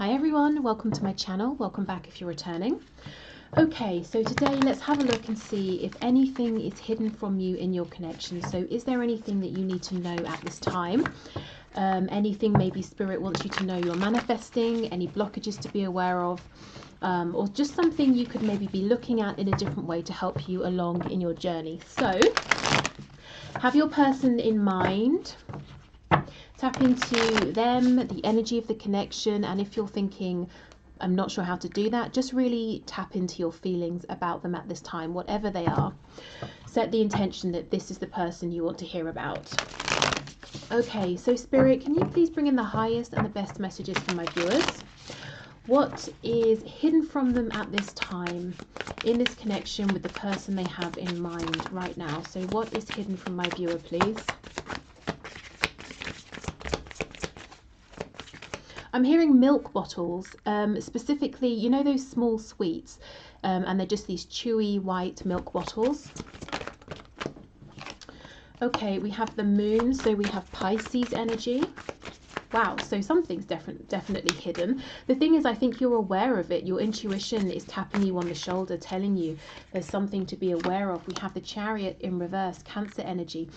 Hi everyone, welcome to my channel. Welcome back if you're returning. Okay, so today let's have a look and see if anything is hidden from you in your connection. So is there anything that you need to know at this time? Anything maybe Spirit wants you to know you're manifesting, any blockages to be aware of, or just something you could maybe be looking at in a different way to help you along in your journey. So have your person in mind. Tap into them, the energy of the connection, and if you're thinking, I'm not sure how to do that, just really tap into your feelings about them at this time, whatever they are. Set the intention that this is the person you want to hear about. Okay, so Spirit, can you please bring in the highest and the best messages for my viewers? What is hidden from them at this time in this connection with the person they have in mind right now? So what is hidden from my viewer, please? I'm hearing milk bottles, specifically, you know those small sweets, and they're just these chewy white milk bottles. Okay, we have the moon, so we have Pisces energy. Wow, so something's definitely hidden. The thing is, I think you're aware of it. Your intuition is tapping you on the shoulder, telling you there's something to be aware of. We have the Chariot in reverse, Cancer energy.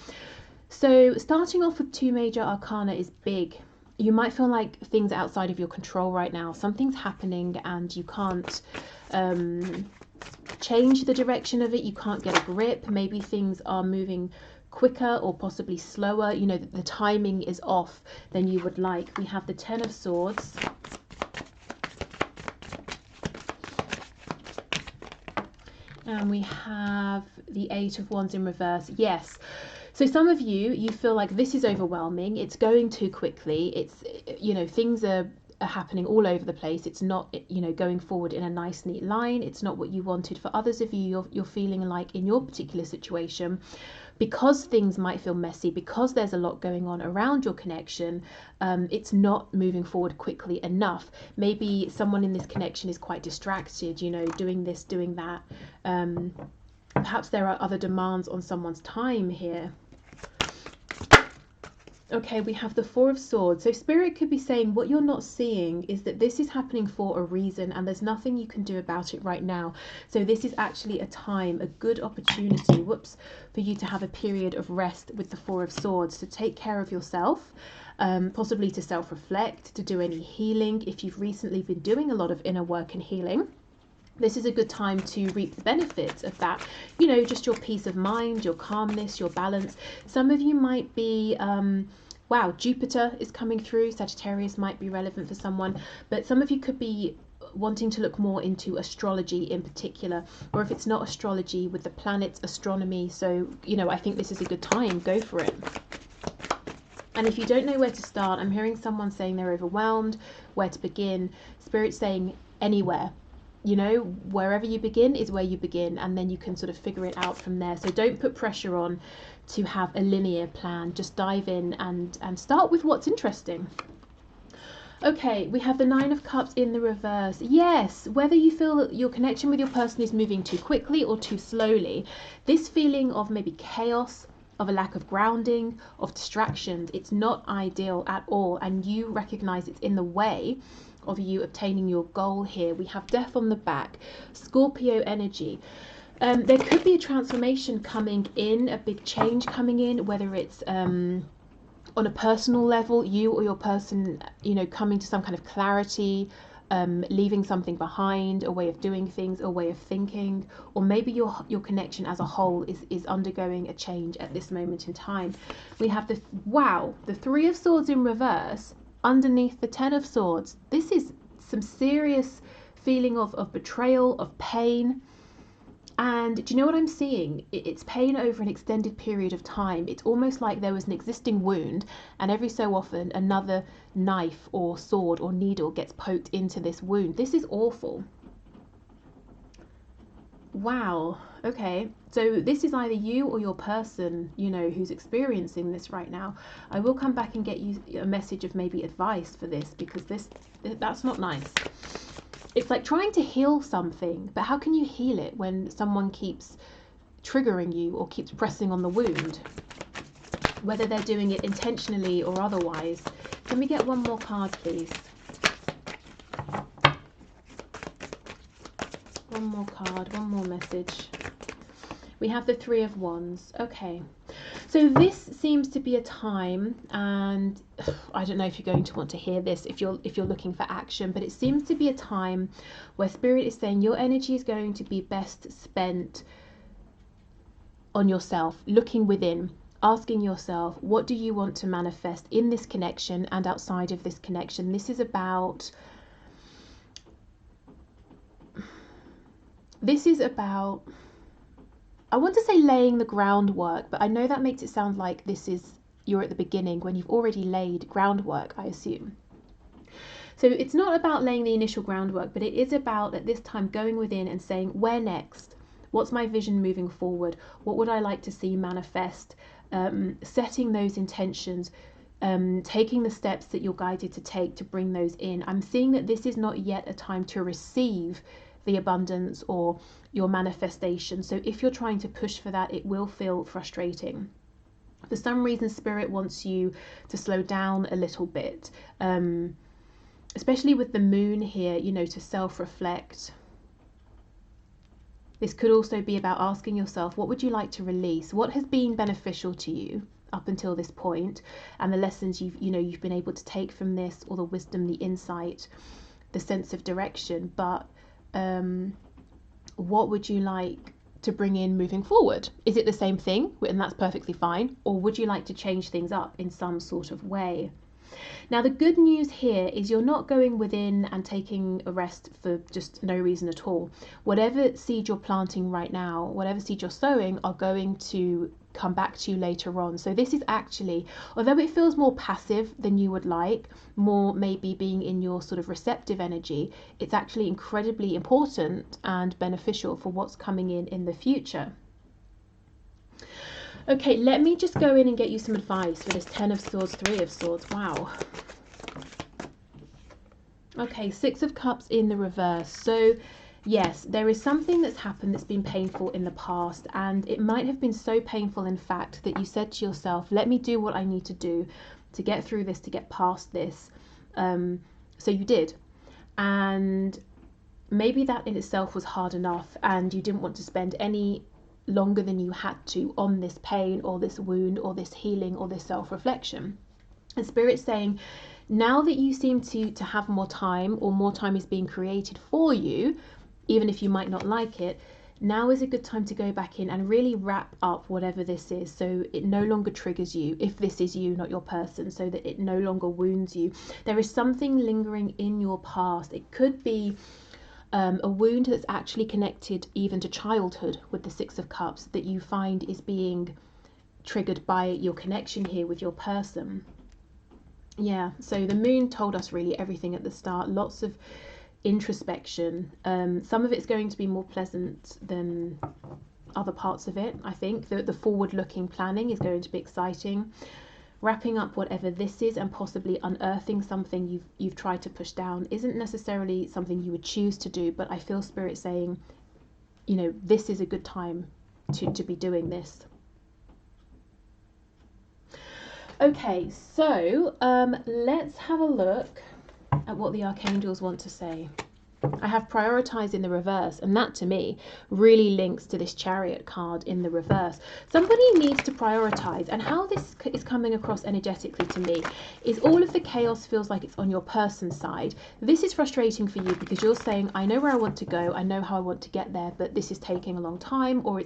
So starting off with 2 major arcana is big. You might feel like things outside of your control right now. Something's happening and you can't change the direction of it. You can't get a grip. Maybe things are moving quicker or possibly slower. You know, the timing is off than you would like. We have the 10 of Swords. And we have the 8 of Wands in reverse. Yes. So some of you feel like this is overwhelming. It's going too quickly. It's, you know, things are happening all over the place. It's not, you know, going forward in a nice, neat line. It's not what you wanted. For others of you, you're feeling like in your particular situation, because things might feel messy, because there's a lot going on around your connection, it's not moving forward quickly enough. Maybe someone in this connection is quite distracted, you know, doing this, doing that. Perhaps there are other demands on someone's time here. Okay, we have the 4 of Swords. So Spirit could be saying what you're not seeing is that this is happening for a reason and there's nothing you can do about it right now. So this is actually a time, a good opportunity, for you to have a period of rest with the 4 of Swords, to take care of yourself, possibly to self-reflect, to do any healing. If you've recently been doing a lot of inner work and healing, this is a good time to reap the benefits of that. You know, just your peace of mind, your calmness, your balance. Some of you might be, wow, Jupiter is coming through. Sagittarius might be relevant for someone, but some of you could be wanting to look more into astrology in particular, or if it's not astrology, with the planets, astronomy. So, you know, I think this is a good time. Go for it. And if you don't know where to start, I'm hearing someone saying they're overwhelmed, where to begin. Spirit saying anywhere. You know, wherever you begin is where you begin, and then you can sort of figure it out from there. So don't put pressure on to have a linear plan. Just dive in and start with what's interesting. Okay, we have the 9 of Cups in the reverse. Yes, whether you feel that your connection with your person is moving too quickly or too slowly, this feeling of maybe chaos, of a lack of grounding, of distractions, it's not ideal at all, and you recognize it's in the way of you obtaining your goal here. We have Death on the back, Scorpio energy. There could be a transformation coming in, a big change coming in, whether it's on a personal level, you or your person, you know, coming to some kind of clarity, leaving something behind, a way of doing things, a way of thinking, or maybe your connection as a whole is undergoing a change at this moment in time. We have the, wow, the 3 of Swords in reverse underneath the 10 of Swords. This is some serious feeling of betrayal, of pain. And do you know what I'm seeing? It's pain over an extended period of time. It's almost like there was an existing wound, and every so often another knife or sword or needle gets poked into this wound. This is awful. Wow. Okay, so this is either you or your person, you know, who's experiencing this right now. I will come back and get you a message of maybe advice for this, because that's not nice. It's like trying to heal something, but how can you heal it when someone keeps triggering you or keeps pressing on the wound, whether they're doing it intentionally or otherwise? Can we get one more card, please? One more card, one more message. We have the Three of Wands. Okay. So this seems to be a time, and I don't know if you're going to want to hear this if you're looking for action, but it seems to be a time where Spirit is saying your energy is going to be best spent on yourself, looking within, asking yourself, what do you want to manifest in this connection and outside of this connection? This is about I want to say laying the groundwork, but I know that makes it sound like you're at the beginning when you've already laid groundwork, I assume. So it's not about laying the initial groundwork, but it is about at this time going within and saying, where next? What's my vision moving forward? What would I like to see manifest? Setting those intentions, taking the steps that you're guided to take to bring those in. I'm seeing that this is not yet a time to receive the abundance or your manifestation. So if you're trying to push for that, it will feel frustrating. For some reason, Spirit wants you to slow down a little bit, especially with the moon here, you know, to self-reflect. This could also be about asking yourself, what would you like to release? What has been beneficial to you up until this point, and the lessons you've been able to take from this, or the wisdom, the insight, the sense of direction. But what would you like to bring in moving forward? Is it the same thing? And that's perfectly fine. Or would you like to change things up in some sort of way? Now, the good news here is you're not going within and taking a rest for just no reason at all. Whatever seed you're planting right now, whatever seed you're sowing, are going to come back to you later on. So this is actually, although it feels more passive than you would like, more maybe being in your sort of receptive energy, it's actually incredibly important and beneficial for what's coming in the future. Okay, let me just go in and get you some advice for this Ten of Swords, Three of Swords. Wow. Okay, Six of Cups in the reverse. So yes, there is something that's happened that's been painful in the past, and it might have been so painful, in fact, that you said to yourself, let me do what I need to do to get through this, to get past this. So you did. And maybe that in itself was hard enough, and you didn't want to spend any longer than you had to on this pain or this wound or this healing or this self-reflection. And Spirit's saying, now that you seem to have more time, or more time is being created for you, even if you might not like it, now is a good time to go back in and really wrap up whatever this is, so it no longer triggers you, if this is you, not your person, so that it no longer wounds you. There is something lingering in your past. It could be a wound that's actually connected even to childhood with the Six of Cups, that you find is being triggered by your connection here with your person. Yeah, so the moon told us really everything at the start, lots of introspection. Some of it's going to be more pleasant than other parts of it. I think the forward-looking planning is going to be exciting. Wrapping up whatever this is and possibly unearthing something you've tried to push down isn't necessarily something you would choose to do, but I feel Spirit saying, you know, this is a good time to be doing this. Okay, so let's have a look at what the archangels want to say. I have prioritized in the reverse, and that to me really links to this Chariot card in the reverse. Somebody needs to prioritize, and how this is coming across energetically to me is all of the chaos feels like it's on your person's side. This is frustrating for you because you're saying, I know where I want to go, I know how I want to get there, but this is taking a long time, or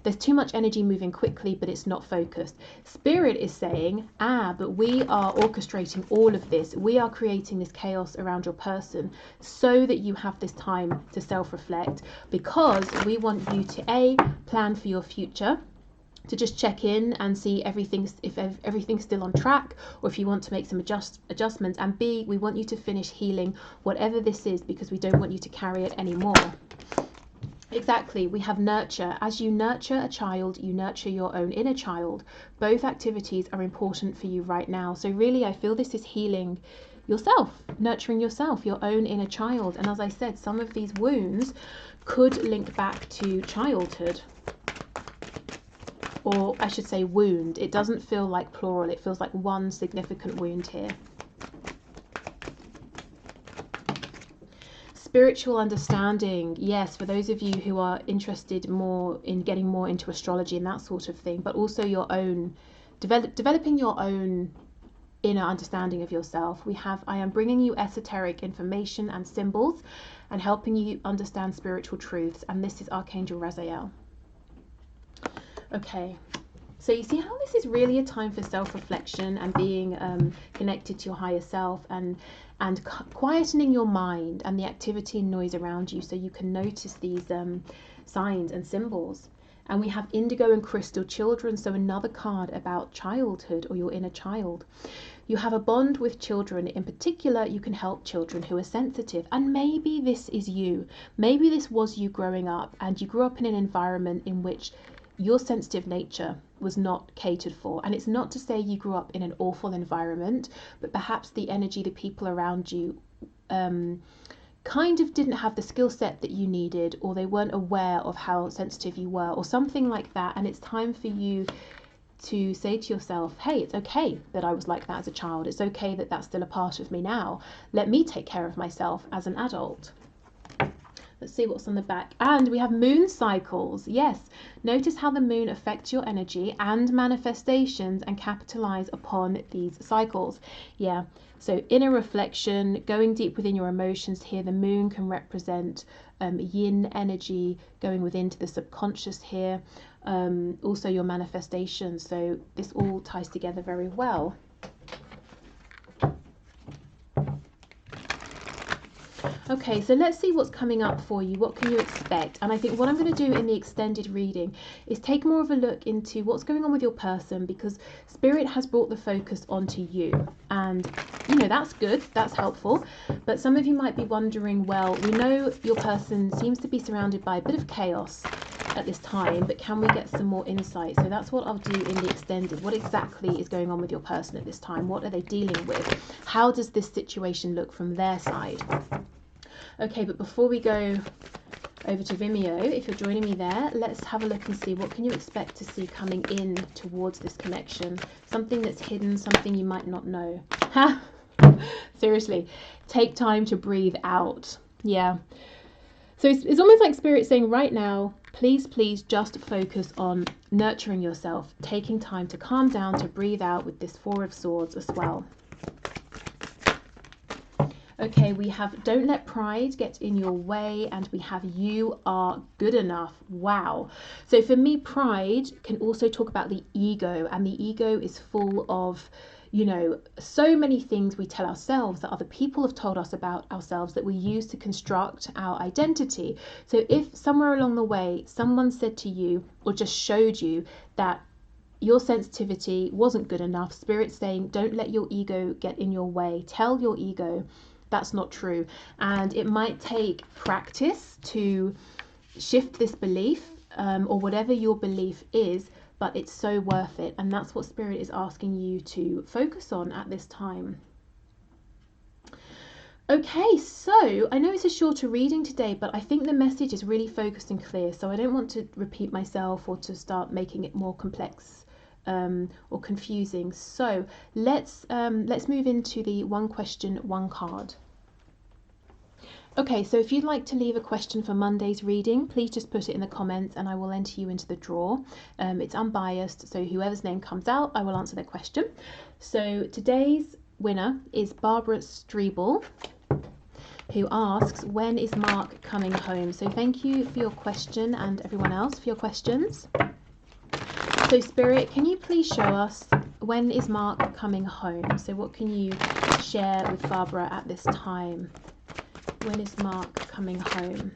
there's too much energy moving quickly, but it's not focused. Spirit is saying, but we are orchestrating all of this. We are creating this chaos around your person so that you have this time to self-reflect, because we want you to plan for your future, to just check in and see if everything's still on track, or if you want to make some adjustments, and B, we want you to finish healing whatever this is, because we don't want you to carry it anymore. Exactly, we have nurture. As you nurture a child, you nurture your own inner child. Both activities are important for you right now. So really, I feel this is healing yourself, nurturing yourself, your own inner child. And as I said, some of these wounds could link back to childhood, or I should say wound. It doesn't feel like plural, it feels like one significant wound here. spiritual understanding, yes, for those of you who are interested more in getting more into astrology and that sort of thing, but also your own developing your own inner understanding of yourself. We have I am bringing you esoteric information and symbols and helping you understand spiritual truths, and this is Archangel Raziel. Okay, so you see how this is really a time for self-reflection and being connected to your higher self, and quietening your mind and the activity and noise around you, so you can notice these signs and symbols. And we have indigo and crystal children, so another card about childhood or your inner child. You have a bond with children. In particular, you can help children who are sensitive. And maybe this is you. Maybe this was you growing up, and you grew up in an environment in which your sensitive nature was not catered for. And it's not to say you grew up in an awful environment, but perhaps the energy, the people around you kind of didn't have the skill set that you needed, or they weren't aware of how sensitive you were, or something like that. And it's time for you to say to yourself, hey, it's okay that I was like that as a child. It's okay that that's still a part of me now. Let me take care of myself as an adult. Let's see what's on the back. And we have moon cycles. Yes, notice how the moon affects your energy and manifestations, and capitalize upon these cycles. Yeah, so inner reflection, going deep within your emotions here. The moon can represent yin energy, going within to the subconscious here. Also your manifestations. So this all ties together very well. Okay, so let's see what's coming up for you. What can you expect? And I think what I'm going to do in the extended reading is take more of a look into what's going on with your person, because Spirit has brought the focus onto you. And, you know, that's good. That's helpful. But some of you might be wondering, well, we know your person seems to be surrounded by a bit of chaos at this time, but can we get some more insight? So that's what I'll do in the extended. What exactly is going on with your person at this time? What are they dealing with? How does this situation look from their side? Okay, but before we go over to Vimeo, if you're joining me there, let's have a look and see what can you expect to see coming in towards this connection. Something that's hidden, something you might not know. Ha! Seriously, take time to breathe out. Yeah. So it's almost like Spirit saying right now, please just focus on nurturing yourself, taking time to calm down, to breathe out with this Four of Swords as well. Okay, we have don't let pride get in your way, and we have you are good enough. Wow. So for me, pride can also talk about the ego, and the ego is full of, you know, so many things we tell ourselves that other people have told us about ourselves that we use to construct our identity. So if somewhere along the way someone said to you or just showed you that your sensitivity wasn't good enough, Spirit's saying don't let your ego get in your way. Tell your ego that's not true. And it might take practice to shift this belief, or whatever your belief is, but it's so worth it. And that's what Spirit is asking you to focus on at this time. Okay, so I know it's a shorter reading today, but I think the message is really focused and clear. So I don't want to repeat myself or to start making it more complex or confusing. So let's move into the one question, one card. Okay, so if you'd like to leave a question for Monday's reading, please just put it in the comments and I will enter you into the draw. It's unbiased, so whoever's name comes out, I will answer their question. So today's winner is Barbara Strebel, who asks, when is Mark coming home? So thank you for your question, and everyone else for your questions. So Spirit, can you please show us when is Mark coming home? So what can you share with Barbara at this time? When is Mark coming home?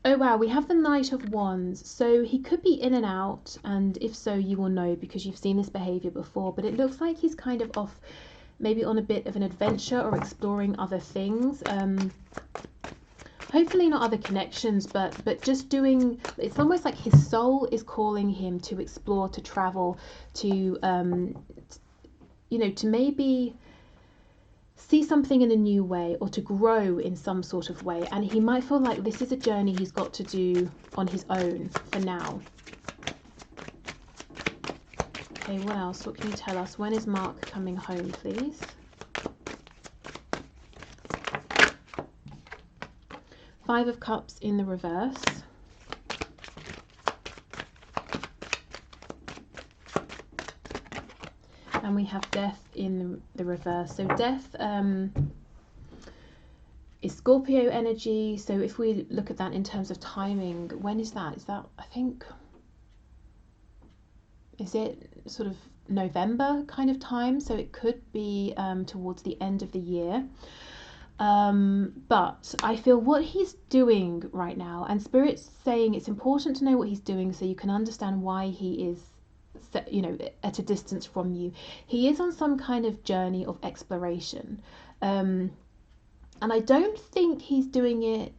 Oh wow, we have the Knight of Wands. So he could be in and out, and if so, you will know because you've seen this behavior before, but it looks like he's kind of off, maybe on a bit of an adventure or exploring other things. Hopefully not other connections, but just doing, it's almost like his soul is calling him to explore, to travel, to, you know, to maybe see something in a new way, or to grow in some sort of way. And he might feel like this is a journey he's got to do on his own for now. Okay, what else? What can you tell us? When is Mark coming home, please? Five of Cups in the reverse. And we have Death in the reverse. So Death is Scorpio energy. So if we look at that in terms of timing, when is that? Is that, I think, is it sort of November kind of time? So it could be towards the end of the year. But I feel what he's doing right now, and Spirit's saying it's important to know what he's doing so you can understand why he is, you know, at a distance from you. He is on some kind of journey of exploration, and I don't think he's doing it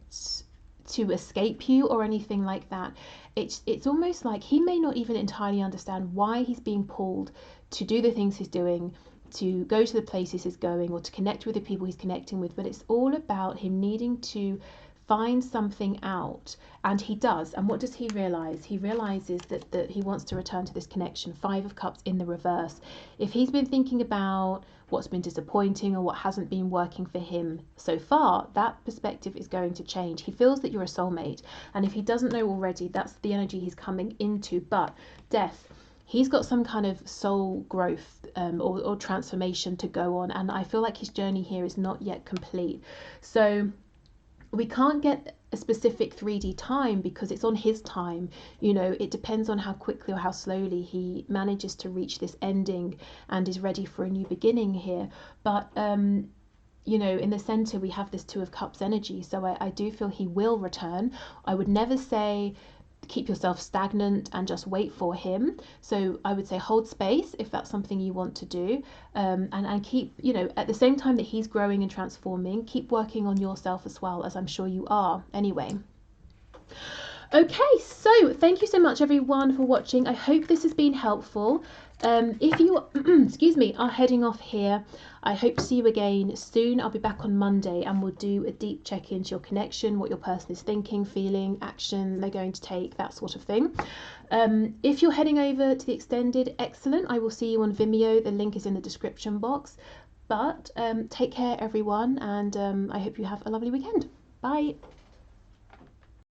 to escape you or anything like that. It's almost like he may not even entirely understand why he's being pulled to do the things he's doing, to go to the places he's going, or to connect with the people he's connecting with, but it's all about him needing to find something out, and he does. And what does he realize? He realizes that he wants to return to this connection. Five of Cups in the reverse. If he's been thinking about what's been disappointing or what hasn't been working for him so far, that perspective is going to change. He feels that you're a soulmate, and if he doesn't know already, that's the energy he's coming into. But Death, he's got some kind of soul growth or transformation to go on, and I feel like his journey here is not yet complete. So we can't get a specific 3D time because it's on his time. You know, it depends on how quickly or how slowly he manages to reach this ending and is ready for a new beginning here. But you know, in the center we have this Two of Cups energy, so I do feel he will return. I would never say keep yourself stagnant and just wait for him. So I would say hold space if that's something you want to do, and keep, you know, at the same time that he's growing and transforming, keep working on yourself as well, as I'm sure you are anyway. Okay, so thank you so much everyone for watching. I hope this has been helpful. If you excuse me, are heading off here, I hope to see you again soon. I'll be back on Monday and we'll do a deep check into your connection, what your person is thinking, feeling, action they're going to take, that sort of thing. If you're heading over to the extended, excellent. I will see you on Vimeo. The link is in the description box. But take care everyone, and I hope you have a lovely weekend. Bye.